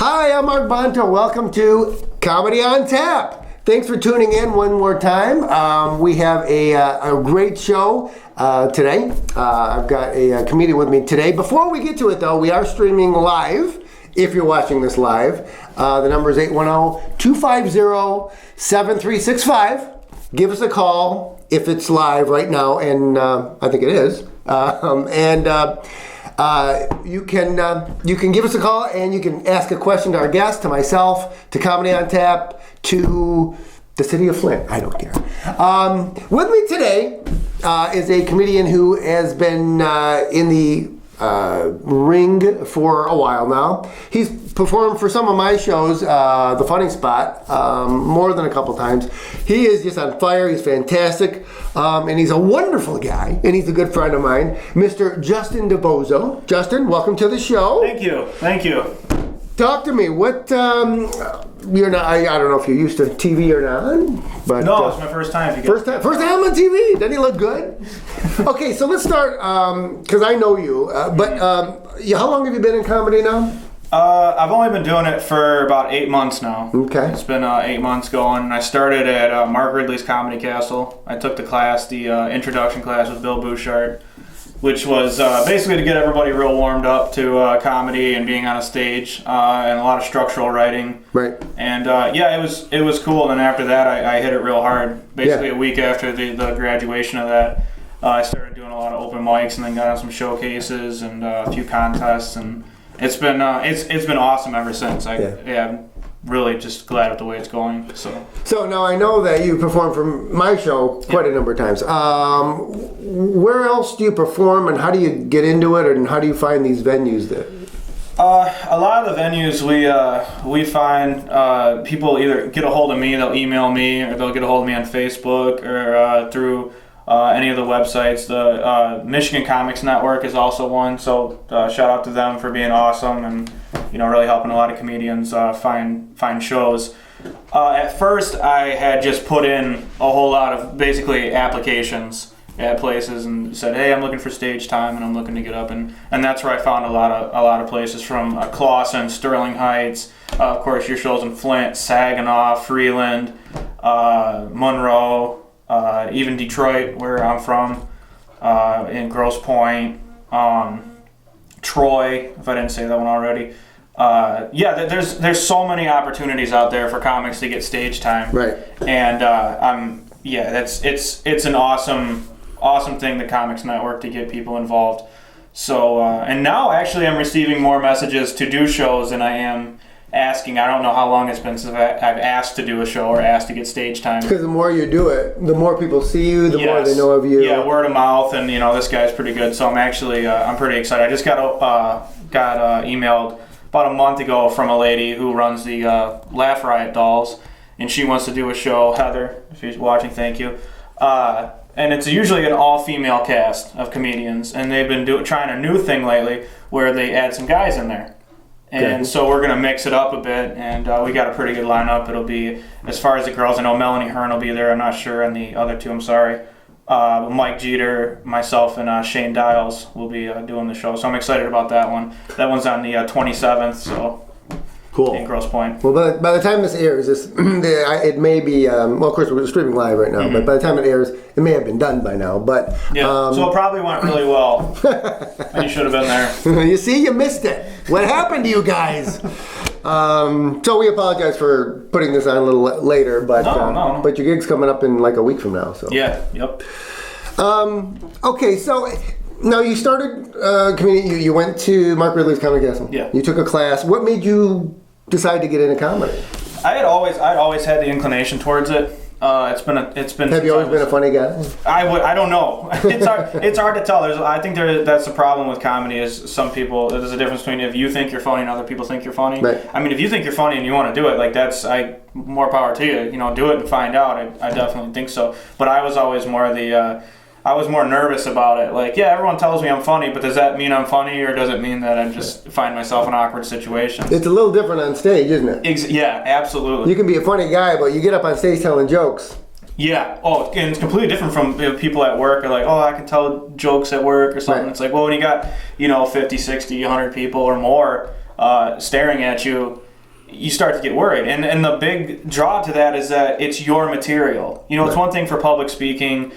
Hi, I'm Mark Bonto. Welcome to Comedy on Tap. Thanks for tuning in one more time. We have a great show today. I've got a comedian with me today. Before we get to it, though, we are streaming live. If you're watching this live, the number is 810-250-7365. Give us a call if it's live right now, and I think it is. You can give us a call and you can ask a question to our guest, to myself, to Comedy on Tap, to the city of Flint. I don't care. With me today is a comedian who has been in the ring for a while now. He's performed for some of my shows, The Funny Spot, more than a couple times. He is just on fire. He's fantastic. And he's a wonderful guy. And he's a good friend of mine, Mr. Justin DeBozo. Justin, welcome to the show. Thank you. Talk to me. What, you're not, I don't know if you're used to TV or not, but... No, it's my first time. First time on TV? Doesn't he look good? Okay, so let's start, because I know you, but how long have you been in comedy now? I've only been doing it for about 8 months now. Okay. It's been 8 months going. I started at Mark Ridley's Comedy Castle. I took the class, the introduction class with Bill Bouchard, which was basically to get everybody real warmed up to comedy and being on a stage, and a lot of structural writing. Right. And it was cool. And then after that, I hit it real hard. Basically, a week after the graduation of that, I started doing a lot of open mics, and then got on some showcases and a few contests, and it's been awesome ever since. I'm really just glad with the way it's going. So now I know that you performed for my show quite a number of times. Where else do you perform, and how do you get into it, and how do you find these venues that? A lot of the venues we find people either get a hold of me, they'll email me, or they'll get a hold of me on Facebook or through any of the websites. The Michigan Comics Network is also one, so shout out to them for being awesome and really helping a lot of comedians find shows. At first, I had just put in a whole lot of basically applications at places and said, hey, I'm looking for stage time and I'm looking to get up, and that's where I found a lot of places from Clawson, Sterling Heights, of course your shows in Flint, Saginaw, Freeland, Monroe, even Detroit, where I'm from, in Grosse Pointe, Troy, if I didn't say that one already. There's so many opportunities out there for comics to get stage time. Right. And it's an awesome thing, the Comics Network, to get people involved. So and now actually I'm receiving more messages to do shows than I am asking. I don't know how long it's been since I've asked to do a show or asked to get stage time. Because the more you do it, the more people see you, the more they know of you. Yeah, word of mouth, and this guy's pretty good. So I'm actually I'm pretty excited. I just got emailed about a month ago from a lady who runs the Laugh Riot Dolls, and she wants to do a show. Heather, if she's watching, thank you. And it's usually an all-female cast of comedians, and they've been trying a new thing lately where they add some guys in there. And so we're going to mix it up a bit, and we got a pretty good lineup. It'll be, as far as the girls, I know Melanie Hearn will be there, I'm not sure, and the other two, I'm sorry. Mike Jeter, myself, and Shane Dials will be doing the show, so I'm excited about that one. That one's on the 27th, so cool. In Grosse Pointe. Well, by the time this airs, it may be, of course we're streaming live right now, but by the time it airs, it may have been done by now. But so it probably went really well. And you should have been there. You see, you missed it. What happened to you guys? So we apologize for putting this on a little later, but no. But your gig's coming up in like a week from now. So yep. Okay, so now you started comedy. You went to Mark Ridley's Comedy Castle. Yeah. You took a class. What made you decide to get into comedy? I'd always had the inclination towards it. It's been. Have you always been a funny guy? I don't know. It's hard to tell. I think that's the problem with comedy is some people. There's a difference between if you think you're funny and other people think you're funny. Right. I mean, if you think you're funny and you want to do it, more power to you. Do it and find out. I definitely think so. But I was always more I was more nervous about it. Everyone tells me I'm funny, but does that mean I'm funny, or does it mean that I just find myself in awkward situations? It's a little different on stage, isn't it? Yeah, absolutely. You can be a funny guy, but you get up on stage telling jokes. Yeah. Oh, and it's completely different from people at work are like, oh, I can tell jokes at work or something. Right. It's like, well, when you got, 50, 60, 100 people or more staring at you, you start to get worried. And the big draw to that is that it's your material. You know, it's one thing for public speaking.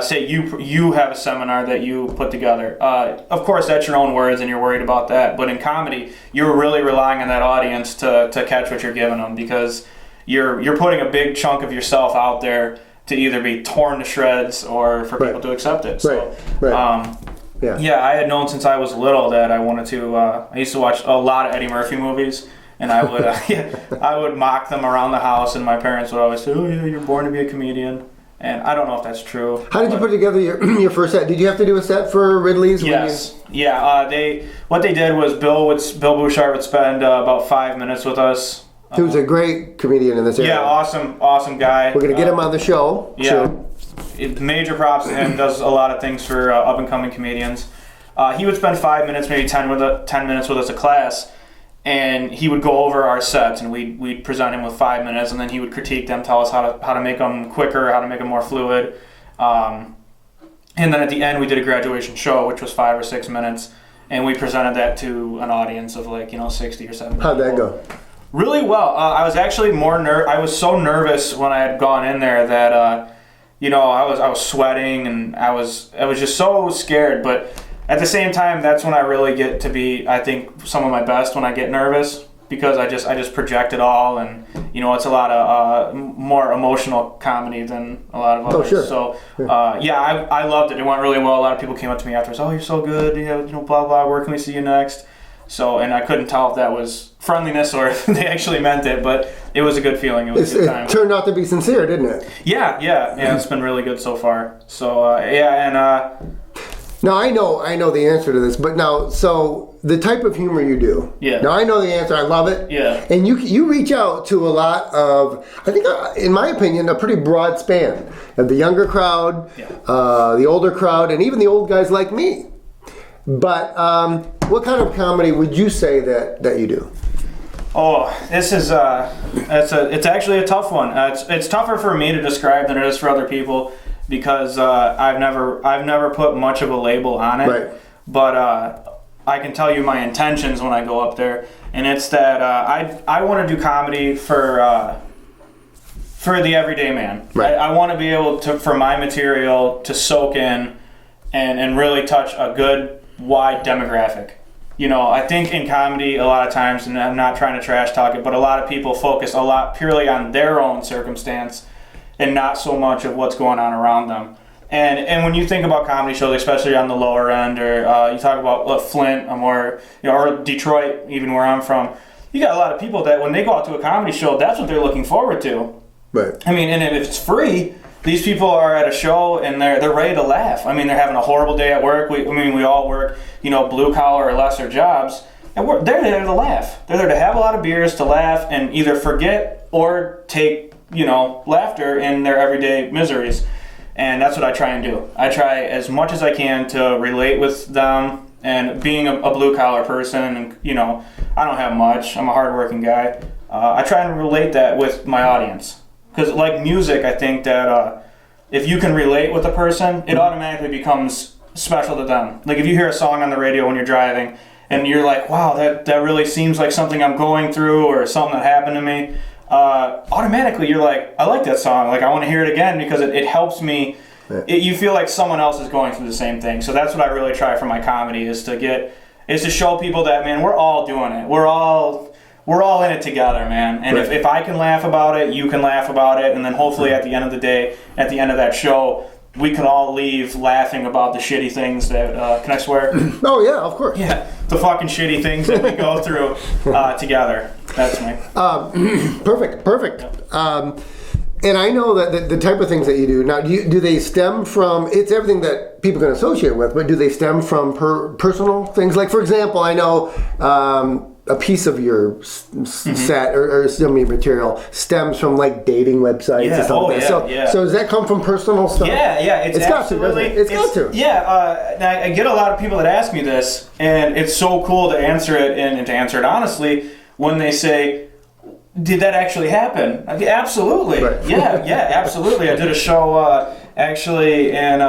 Say you have a seminar that you put together. Of course, that's your own words, and you're worried about that. But in comedy, you're really relying on that audience to catch what you're giving them, because you're putting a big chunk of yourself out there to either be torn to shreds or for people to accept it. So, yeah, I had known since I was little that I wanted to. I used to watch a lot of Eddie Murphy movies. And I would, I would mock them around the house, and my parents would always say, "Oh yeah, you're born to be a comedian." And I don't know if that's true. How did you put together your first set? Did you have to do a set for Ridley's? Yes. What they did was Bill Bouchard would spend about 5 minutes with us. Who's a great comedian in this area. Yeah, awesome guy. We're gonna get him on the show. Yeah. Major props to him. Does a lot of things for up and coming comedians. He would spend 5 minutes, maybe 10 minutes with us a class. And he would go over our sets, and we'd present him with 5 minutes, and then he would critique them, tell us how to make them quicker, how to make them more fluid. And then at the end, we did a graduation show, which was 5 or 6 minutes, and we presented that to an audience of 60 or 70. How'd that go? Really well. I was actually I was so nervous when I had gone in there that I was sweating, and I was just so scared, but. At the same time, that's when I really get to be, I think, some of my best when I get nervous, because I just project it all, and it's a lot of more emotional comedy than a lot of others. Oh, sure. So I loved it. It went really well. A lot of people came up to me afterwards. "Oh, you're so good. Blah blah. Where can we see you next?" So, and I couldn't tell if that was friendliness or if they actually meant it, but it was a good feeling. It was a good time. It turned out to be sincere, didn't it? Yeah. It's been really good so far. So Now I know the answer to this, but now, so the type of humor you do. Yeah. Now I know the answer. I love it. Yeah. And you reach out to a lot of, I think, in my opinion, a pretty broad span of the younger crowd, the older crowd, and even the old guys like me. But what kind of comedy would you say that you do? Oh, this is it's actually a tough one. It's tougher for me to describe than it is for other people, because I've never put much of a label on it. Right. But I can tell you my intentions when I go up there, and it's that I want to do comedy for the everyday man. Right. I want to be able to, for my material to soak in and really touch a good wide demographic. I think in comedy a lot of times, and I'm not trying to trash talk it, but a lot of people focus a lot purely on their own circumstance and not so much of what's going on around them. And when you think about comedy shows, especially on the lower end, or you talk about Flint, or Detroit, even where I'm from, you got a lot of people that when they go out to a comedy show, that's what they're looking forward to. Right. I mean, and if it's free, these people are at a show and they're ready to laugh. I mean, they're having a horrible day at work. We all work, blue collar or lesser jobs, and they're there to laugh. They're there to have a lot of beers, to laugh, and either forget or take laughter in their everyday miseries. And that's what I try and do. I try as much as I can to relate with them, and being a blue collar person, and I don't have much. I'm a hardworking guy. I try and relate that with my audience, because like music, I think that if you can relate with a person, it automatically becomes special to them. Like if you hear a song on the radio when you're driving and you're like, wow, that really seems like something I'm going through or something that happened to me, automatically you're like, I like that song, like I want to hear it again, because it helps me. You feel like someone else is going through the same thing. So that's what I really try for my comedy, is to show people that, man, we're all doing it. We're all in it together, man. And right. if I can laugh about it, you can laugh about it, and then hopefully at the end of the day, at the end of that show, we can all leave laughing about the shitty things that, can I swear? Oh yeah, of course. Yeah, the fucking shitty things that we go through together. That's me. Perfect. And I know that the type of things that you do now, do they stem from? It's everything that people can associate with, but do they stem from personal things? Like, for example, I know a piece of your set or some material stems from like dating websites or something. So does that come from personal stuff? Yeah. It's got to, doesn't it? It's got to. Yeah. I get a lot of people that ask me this, and it's so cool to answer it and to answer it honestly when they say, did that actually happen? Absolutely. Right. Yeah, absolutely. I did a show actually in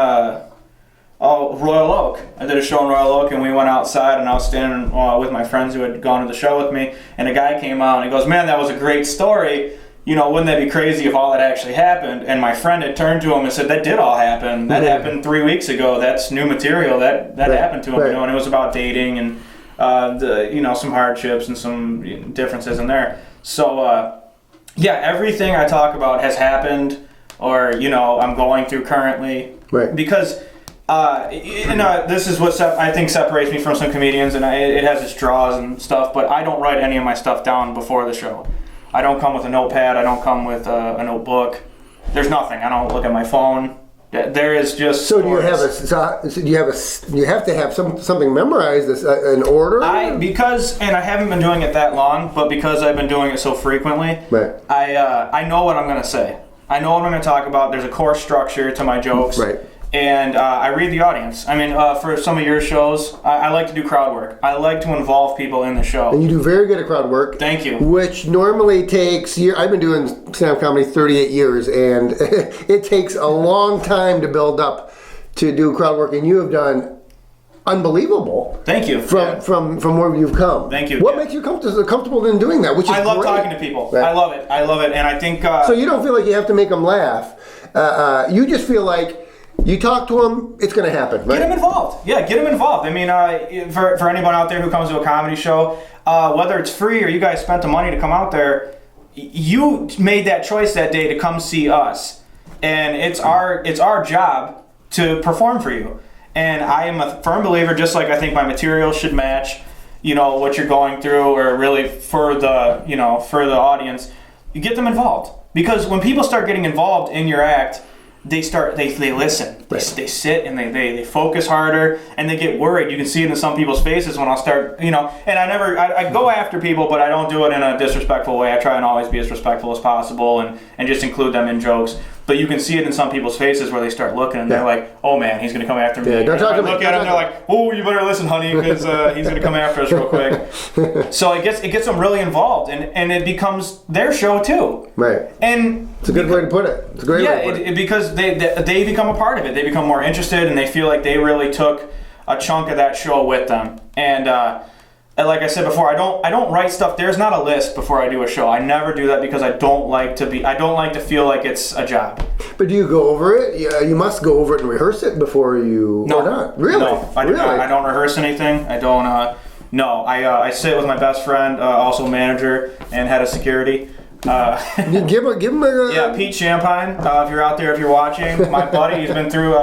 Oh, Royal Oak. I did a show in Royal Oak, and we went outside, and I was standing with my friends who had gone to the show with me, and a guy came out, and he goes, "Man, that was a great story. You know, wouldn't that be crazy if all that actually happened?" And my friend had turned to him and said, "That did all happen. That happened 3 weeks ago. That's new material. That happened to him." Right. You know, and it was about dating and some hardships and some differences in there. So everything I talk about has happened, or I'm going through currently. Right. Because this is what I think separates me from some comedians, and it has its draws and stuff. But I don't write any of my stuff down before the show. I don't come with a notepad. I don't come with a notebook. There's nothing. I don't look at my phone. There is just. So do you have you have to have something memorized, an order? Because I haven't been doing it that long, but because I've been doing it so frequently, Right. I know what I'm going to say. I know what I'm going to talk about. There's a core structure to my jokes. Right. And I read the audience. I mean, for some of your shows, I like to do crowd work. I like to involve people in the show. And you do very good at crowd work. Thank you. Which normally takes I've been doing stand-up comedy 38 years, and it takes a long time to build up to do crowd work, and you have done unbelievable. Thank you. From where you've come. Thank you. What makes you comfortable in doing that? Which is I love great. talking to people. Right. I love it. And I think. So you don't feel like you have to make them laugh. You just feel like you talk to them, it's going to happen, right? Get them involved. Yeah, get them involved. I mean, for anyone out there who comes to a comedy show, whether it's free or you guys spent the money to come out there, you made that choice that day to come see us, and it's our job to perform for you. And I am a firm believer, just like I think my material should match, what you're going through, or really for the audience, you get them involved. Because when people start getting involved in your act, they listen. Right. They sit and they focus harder, and they get worried. You can see it in some people's faces when I'll start, and I go after people, but I don't do it in a disrespectful way. I try and always be as respectful as possible and just include them in jokes. But you can see it in some people's faces where they start looking and they're like, "Oh man, he's going to come after me." Yeah, don't talk to me. Look at him, they're like, "Oh, you better listen, honey, because he's going to come after us real quick." So it gets them really involved, and it becomes their show too. Right. And it's a good way to put it. It's a great way to put it. Because they become a part of it. They become more interested, and they feel like they really took a chunk of that show with them. And like I said before, I don't write stuff. There's not a list before I do a show. I never do that because I don't like to feel like it's a job. But do you go over it? Yeah, you must go over it and rehearse it before you. No, or not. Really? No, I do not. I don't rehearse anything. I don't. No, I sit with my best friend, also manager and head of security. You give him a yeah, Pete Champagne. If you're out there, if you're watching, my buddy, he's been through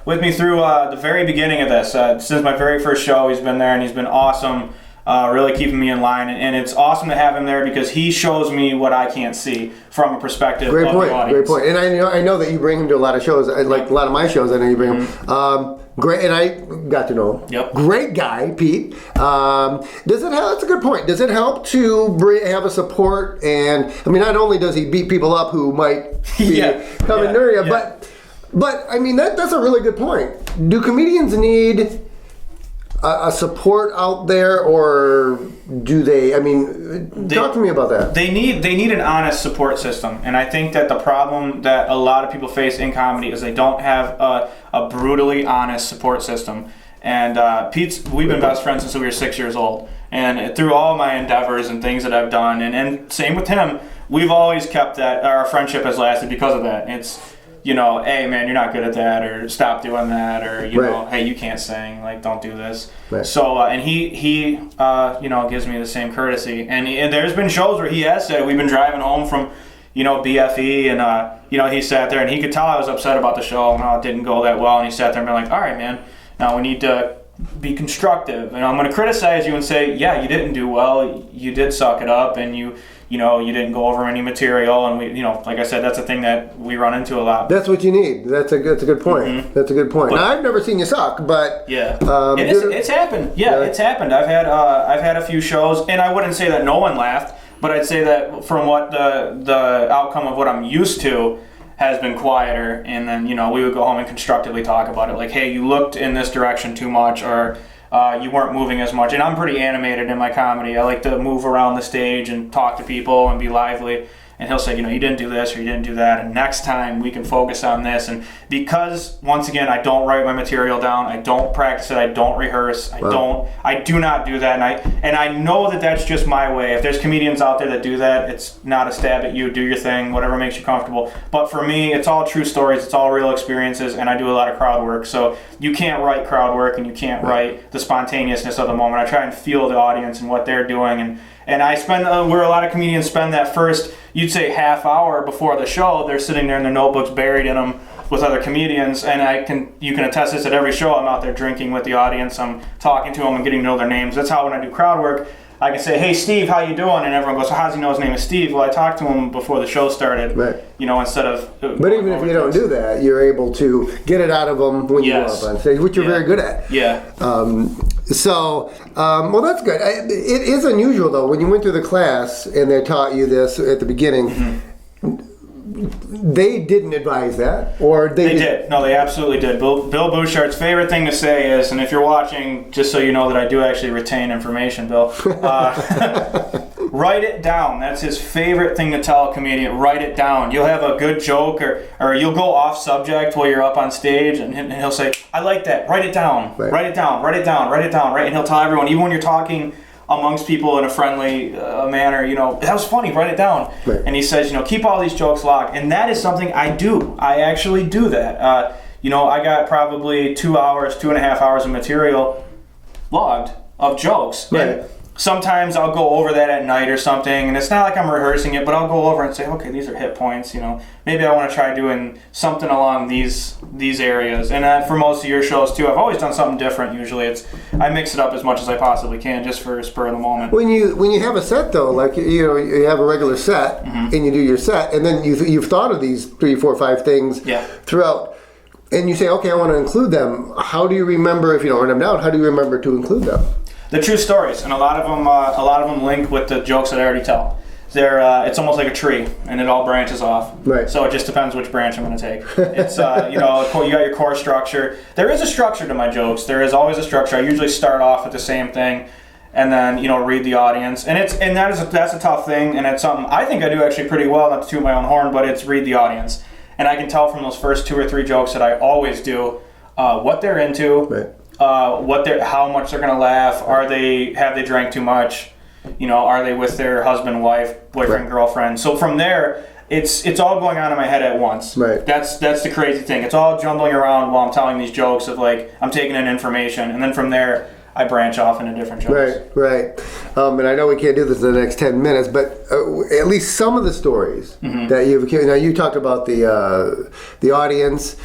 with me through the very beginning of this. Since my very first show, he's been there, and he's been awesome. Really keeping me in line, and it's awesome to have him there because he shows me what I can't see from a perspective of the audience. Great point. And I know that you bring him to a lot of shows. Like a lot of my shows, I know you bring him. Great, and I got to know him. Yep. Great guy, Pete. Does it help? That's a good point. Does it help to have a support? And I mean, not only does he beat people up who might be coming near you, but I mean that's a really good point. Do comedians need a support out there, or do they? I mean, talk to me about that. They need an honest support system, and I think that the problem that a lot of people face in comedy is they don't have a brutally honest support system. And we've been best friends since we were 6 years old, and through all my endeavors and things that I've done, and same with him, we've always kept that. Our friendship has lasted because of that. It's hey man, you're not good at that, or stop doing that, or hey, you can't sing, like don't do this. Right. So and he gives me the same courtesy, and there's been shows where he has said we've been driving home from BFE, and he sat there and he could tell I was upset about the show and how it didn't go that well, and he sat there and been like, all right man, now we need to be constructive, and I'm going to criticize you and say, yeah, you didn't do well, you did suck it up, and you didn't go over any material, and we, like I said, that's a thing that we run into a lot. That's what you need. That's a good point. Mm-hmm. That's a good point. Now, I've never seen you suck, but yeah, it's happened. Yeah, it's happened. I've had a few shows, and I wouldn't say that no one laughed, but I'd say that from what the outcome of what I'm used to has been quieter, and then we would go home and constructively talk about it, like, hey, you looked in this direction too much, or you weren't moving as much. And I'm pretty animated in my comedy. I like to move around the stage and talk to people and be lively. and he'll say, you know, you didn't do this or you didn't do that, and next time we can focus on this. And because, once again, I don't write my material down, I don't practice it, I don't rehearse, I do not do that, and I know that that's just my way. If there's comedians out there that do that, it's not a stab at you. Do your thing, whatever makes you comfortable. But for me, it's all true stories, it's all real experiences, and I do a lot of crowd work. So you can't write crowd work, and you can't write the spontaneousness of the moment. I try and feel the audience and what they're doing, and I spend where a lot of comedians spend that first, you'd say, half hour before the show. They're sitting there in their notebooks, buried in them with other comedians, and you can attest this at every show. I'm out there drinking with the audience. I'm talking to them and getting to know their names. That's how when I do crowd work, I can say, hey, Steve, how you doing? And everyone goes, how does he know his name is Steve? Well, I talked to him before the show started, you know, instead of... But even if you don't do that, you're able to get it out of them when you go up on stage, which you're very good at. Yeah. Well, that's good. It is unusual, though, when you went through the class and they taught you this at the beginning, they didn't advise that, or they did. No, they absolutely did. Bill Bouchard's favorite thing to say is, and if you're watching, just so you know that I do actually retain information, Bill, write it down. That's his favorite thing to tell a comedian. Write it down. You'll have a good joke, or you'll go off subject while you're up on stage, and he'll say, I like that. Write it down. Write it down. Write it down. Write it down. Right? And he'll tell everyone, even when you're talking amongst people in a friendly manner, you know, that was funny, write it down. And he says, you know, keep all these jokes logged. And that is something I do. I actually do that. You know, I got probably 2.5 hours of material logged of jokes. And sometimes I'll go over that at night or something, and it's not like I'm rehearsing it, but I'll go over and say, okay, these are hit points, you know, maybe I want to try doing something along these areas. And for most of your shows too, I've always done something different. Usually I mix it up as much as I possibly can, just for a spur of the moment. When you have a set though, like, you know, you have a regular set and you do your set, and then you've thought of these 3, 4, 5 things throughout, and you say, okay, I want to include them. How do you remember, if you don't write them down, how do you remember to include them? The true stories, and a lot of them link with the jokes that I already tell. It's almost like a tree, and it all branches off. So it just depends which branch I'm going to take. It's you know, you got your core structure. There is a structure to my jokes. There is always a structure. I usually start off with the same thing, and then, you know, read the audience. And that's a tough thing, and it's something I think I do actually pretty well. Not to toot my own horn, but it's read the audience, and I can tell from those first 2 or 3 jokes that I always do what they're into. How much they're gonna laugh. Have they drank too much? You know, are they with their husband, wife, boyfriend, girlfriend? So from there, it's all going on in my head at once. That's the crazy thing. It's all jumbling around while I'm telling these jokes of, like, I'm taking in information, and then from there I branch off into different jokes. And I know we can't do this in the next 10 minutes, but at least some of the stories that you've... Now, you talked about the audience,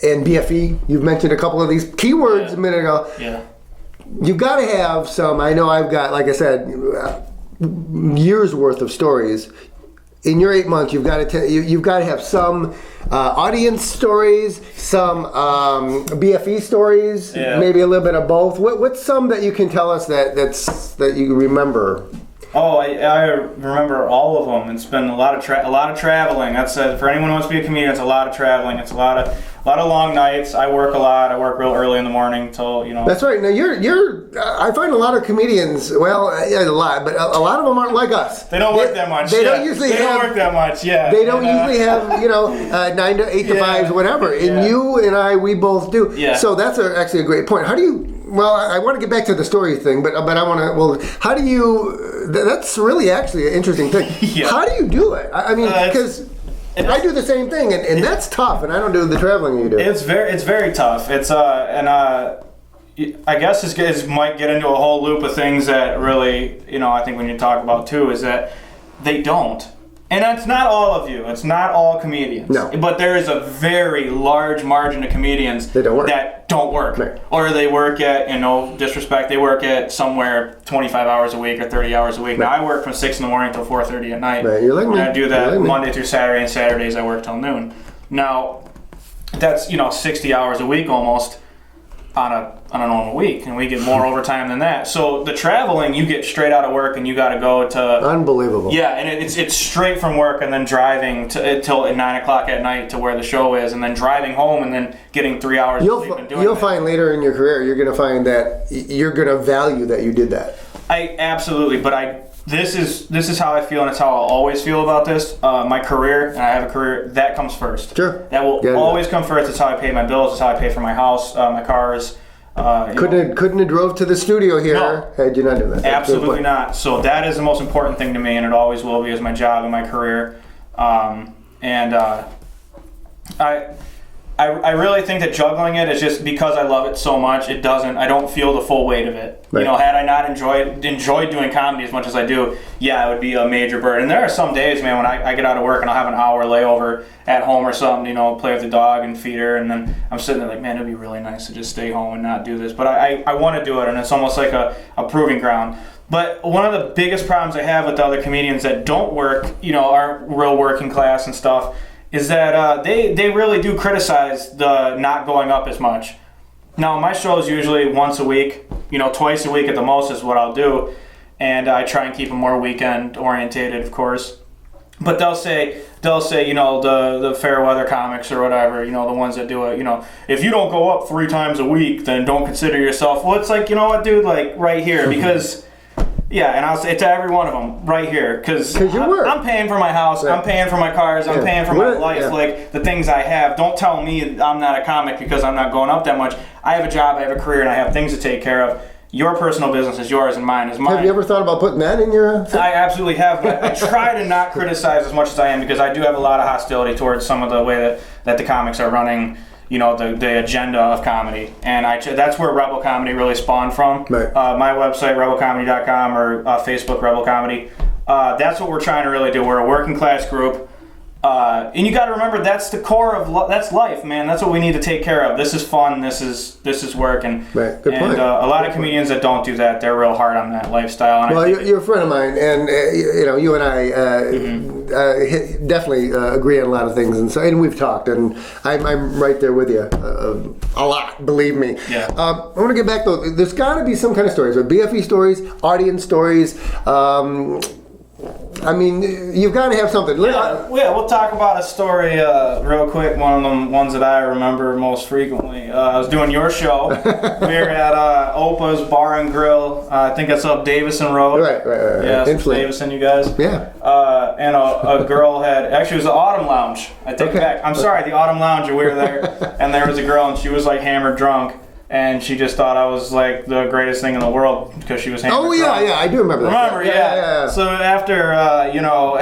and BFE, you've mentioned a couple of these keywords a minute ago. You've got to have some, I know I've got, like I said, years worth of stories. In your 8 months, you've got to have some audience stories, some BFE stories, maybe a little bit of both. What's some that you can tell us that you remember? Oh, I remember all of them. It's been a lot of traveling. That's for anyone who wants to be a comedian. It's a lot of traveling. It's a lot of long nights. I work a lot. I work real early in the morning till, you know. That's right. Now you're. I find a lot of comedians. Well, a lot, but a lot of them aren't like us. They don't work that much. They don't usually work that much. Yeah. They don't usually have 9 to 8 to 5s, whatever. And you and I, we both do. So that's actually a great point. How do you? Well, I want to get back to the story thing, but I want to. Well, how do you? That's really actually an interesting thing. How do you do it? I mean, because I do the same thing, and that's tough. And I don't do the traveling you do. It's very tough. It's I guess this might get into a whole loop of things that really, you know, I think when you talk about too, is that they don't. And it's not all of you. It's not all comedians. No. But there is a very large margin of comedians that don't work. Right. Or they work at, no disrespect, they work at somewhere 25 hours a week or 30 hours a week. Right. Now, I work from 6 in the morning till 4:30 at night. Right. You're like me. And I do that Monday through Saturday, and Saturdays I work till noon. Now, that's, 60 hours a week almost on a normal week, and we get more overtime than that. So the traveling, you get straight out of work and you got to go to... Unbelievable. Yeah, and it's straight from work and then driving till at 9 o'clock at night to where the show is, and then driving home and then getting 3 hours of sleep and doing You'll find later in your career, you're going to find that you're going to value that you did that. I absolutely, but this is how I feel, and it's how I'll always feel about this. My career, and I have a career, that comes first. Sure. That will always come first. It's how I pay my bills. It's how I pay for my house, my cars. Couldn't have drove to the studio here had you not done that. Absolutely not. So that is the most important thing to me, and it always will be, is my job and my career. I really think that juggling it is just because I love it so much. I don't feel the full weight of it. Right. Had I not enjoyed doing comedy as much as I do, it would be a major burden. And there are some days, man, when I get out of work and I'll have an hour layover at home or something, play with the dog and feed her, and then I'm sitting there like, man, it'd be really nice to just stay home and not do this. But I want to do it, and it's almost like a proving ground. But one of the biggest problems I have with the other comedians that don't work, aren't real working class and stuff, is that they really do criticize the not going up as much. Now, my show is usually once a week, twice a week at the most is what I'll do, and I try and keep them more weekend orientated, of course. But they'll say, the fair weather comics or whatever, the ones that do it, if you don't go up 3 times a week, then don't consider yourself. Well, it's like, you know what, dude, like right here, because. Yeah, and I'll say it to every one of them right here, because I'm paying for my house, I'm paying for my cars, I'm paying for my life, like the things I have. Don't tell me I'm not a comic because I'm not going up that much. I have a job, I have a career, and I have things to take care of. Your personal business is yours and mine is mine. Have you ever thought about putting that in your... I absolutely have, but I try to not criticize as much as I am, because I do have a lot of hostility towards some of the way that the comics are running the agenda of comedy, and that's where Rebel Comedy really spawned from. Right. My website, rebelcomedy.com, or Facebook, Rebel Comedy. That's what we're trying to really do. We're a working class group, and you got to remember that's the core of that's life, man. That's what we need to take care of. This is fun. This is work, and right. Good point. A lot of comedians that don't do that, they're real hard on that lifestyle. And well, you're a friend of mine, and you and I definitely agree on a lot of things, and we've talked, and I'm right there with you a lot. Believe me. Yeah. I want to get back though. There's got to be some kind of stories, right? BFE stories, audience stories. I mean, you've got to have something. Yeah, we'll talk about a story real quick. One of them ones that I remember most frequently. I was doing your show. We were at Opa's Bar and Grill. I think it's up Davison Road. Right. Yeah, so Davison, you guys. Yeah. And a girl it was the Autumn Lounge. I take it back. I'm sorry, the Autumn Lounge. We were there, and there was a girl, and she was like hammered drunk. And she just thought I was like the greatest thing in the world because she was hammered. Oh yeah, I do remember that. Yeah. So after a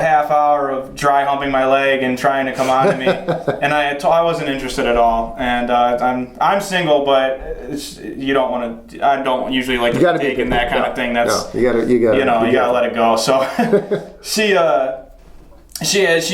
half hour of dry humping my leg and trying to come on to me, and I wasn't interested at all. And I'm single, but you don't want to. I don't usually like to take in that kind of thing. That's you gotta let it go. So she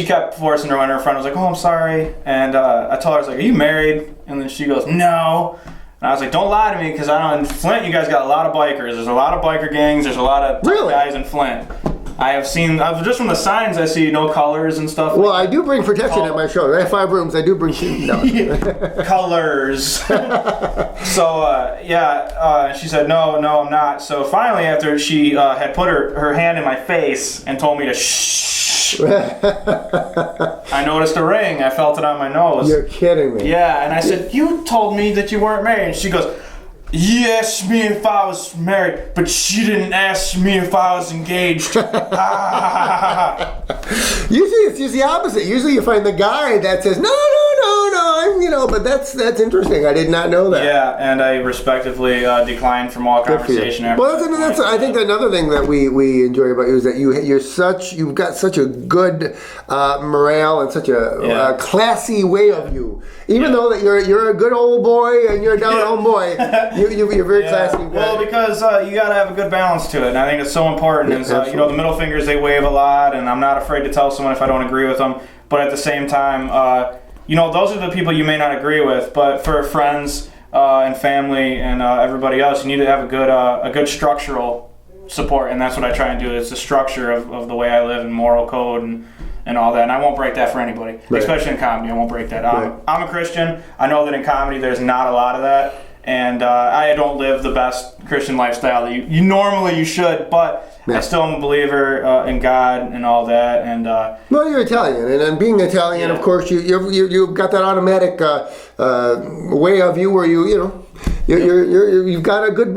kept forcing her on her friend. I was like, oh, I'm sorry. And I told her, I was like, are you married? And then she goes, no. And I was like, don't lie to me, because in Flint, you guys got a lot of bikers. There's a lot of biker gangs. There's a lot of guys in Flint. I have seen, just from the signs I see, no colors and stuff. Well, I do bring protection at my show. I have 5 rooms. I do bring colors. So, she said, no, I'm not. So finally, after she had put her hand in my face and told me to shh, I noticed a ring. I felt it on my nose. You're kidding me. Yeah, and I said, you told me that you weren't married. And she goes, you asked me if I was married, but she didn't ask me if I was engaged. Usually it's just the opposite. Usually you find the guy that says, no, but that's interesting. I did not know that. Yeah, and I respectively declined from all conversation. Well, that's I think another thing that we enjoy about you is that you've got such a good morale and such a classy way of you. Even though that you're a good old boy and you're a down-home boy, you're very classy. Well, because you got to have a good balance to it, and I think it's so important. The middle fingers, they wave a lot, and I'm not afraid to tell someone if I don't agree with them. But at the same time, those are the people you may not agree with. But for friends and family and everybody else, you need to have a good structural support, and that's what I try and do. It's the structure of the way I live and moral code and all that, and I won't break that for anybody, especially in comedy. I won't break that. I'm a Christian. I know that in comedy there's not a lot of that, and I don't live the best Christian lifestyle that you normally should, but I still am a believer in God and all that. And well, you're Italian, and being Italian, of course, you've got that automatic way of you where You've got a good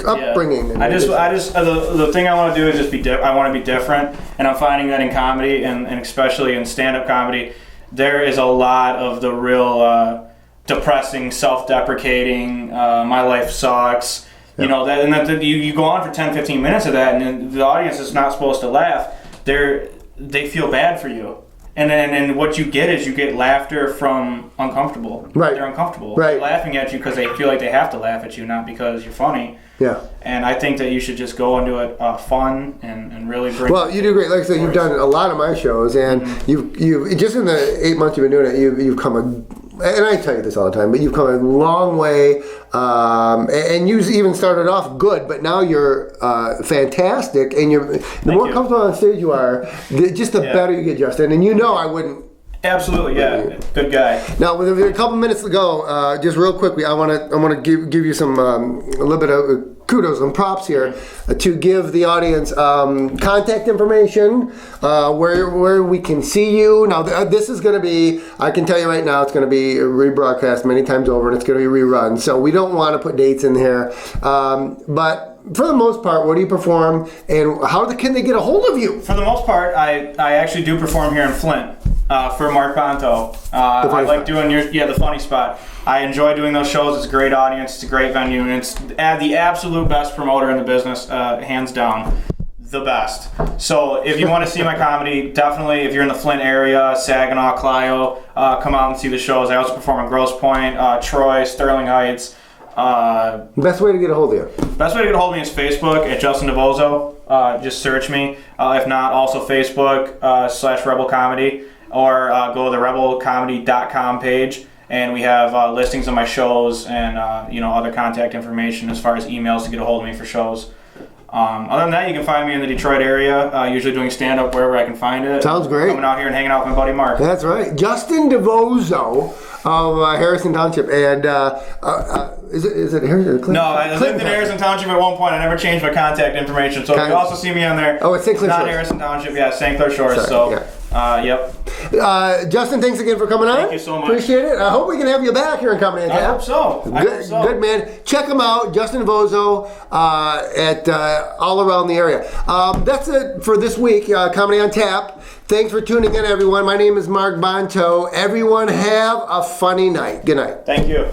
upbringing. Yeah. The thing I want to do is just be. I want to be different, and I'm finding that in comedy, and especially in stand-up comedy, there is a lot of the real depressing, self-deprecating. My life sucks. You know that, and that you go on for 10, 15 minutes of that, and then the audience is not supposed to laugh. They feel bad for you. And then what you get is you get laughter from uncomfortable. Right. They're uncomfortable. Right. They're laughing at you because they feel like they have to laugh at you, not because you're funny. Yeah. And I think that you should just go into it fun and really bring. Well, you do great. Like I said, you've done a lot of my shows, and you've just in the 8 months you've been doing it, you've come and I tell you this all the time, but you've come a long way, and you even started off good, but now you're fantastic, and the more comfortable on stage you are, just the better you get, Justin. And I wouldn't. Absolutely, yeah, good guy. Now, with a couple minutes to go, just real quickly, I want to give you some a little bit of kudos and props here to give the audience contact information, where we can see you. Now, this is going to be, I can tell you right now, it's going to be rebroadcast many times over, and it's going to be rerun. So we don't want to put dates in here, but. For the most part, where do you perform, and how can they get a hold of you? For the most part, I actually do perform here in Flint for Mark Bonto. I like doing the funny spot. I enjoy doing those shows. It's a great audience. It's a great venue, and it's the absolute best promoter in the business, hands down. The best. So if you want to see my comedy, definitely, if you're in the Flint area, Saginaw, Clio, come out and see the shows. I also perform in Grosse Pointe, Troy, Sterling Heights. Best way to get a hold of you? Best way to get a hold of me is Facebook at Justin DeVozo. Just search me. If not, also Facebook /Rebel Comedy, or go to the rebelcomedy.com page, and we have listings of my shows and other contact information as far as emails to get a hold of me for shows. Other than that, you can find me in the Detroit area, usually doing stand-up wherever I can find it. Sounds great. Coming out here and hanging out with my buddy Mark. That's right. Justin DeVozo of Harrison Township. And is it Harrison? No, I lived in Harrison Township at one point. I never changed my contact information. So you can also see me on there. Oh, it's St. Clair Shores. Not Harrison Township, yeah, St. Clair Shores. Sorry, yep. Justin, thanks again for coming on. Thank you so much. Appreciate it. I hope we can have you back here in Comedy on Tap. I hope so. Good man. Check him out, Justin DeVozo, at all around the area. That's it for this week, Comedy on Tap. Thanks for tuning in, everyone. My name is Mark Bonto. Everyone have a funny night. Good night. Thank you.